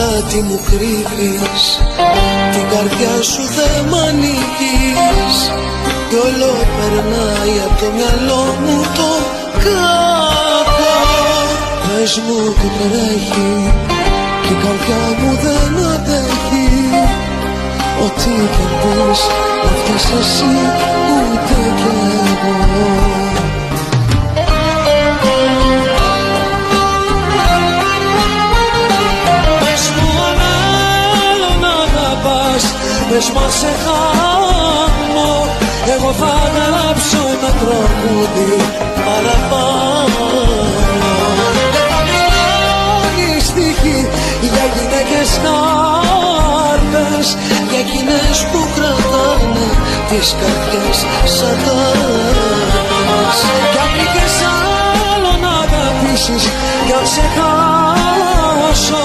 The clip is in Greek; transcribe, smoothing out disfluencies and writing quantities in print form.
κάτι μου κρύβεις, την καρδιά σου δεν μ' ανοίγεις, κι όλο περνάει απ' το μυαλό μου το κακό. Πες μου τι τρέχει, κι η καρδιά μου δεν αντέχει, ό,τι και πεις να φταίς εσύ ούτε κι εγώ. Πες μα σε χάνω, εγώ θα γράψω ένα τραγούδι παραπάνω. Δεν θα μιλώνει στίχη για γυναίκες κάρτες, για εκείνες που κρατάνε τις καρδιές σαν τάρτες. Κι αν βρήκες άλλο να αγαπήσεις, κι αν σε χάσω,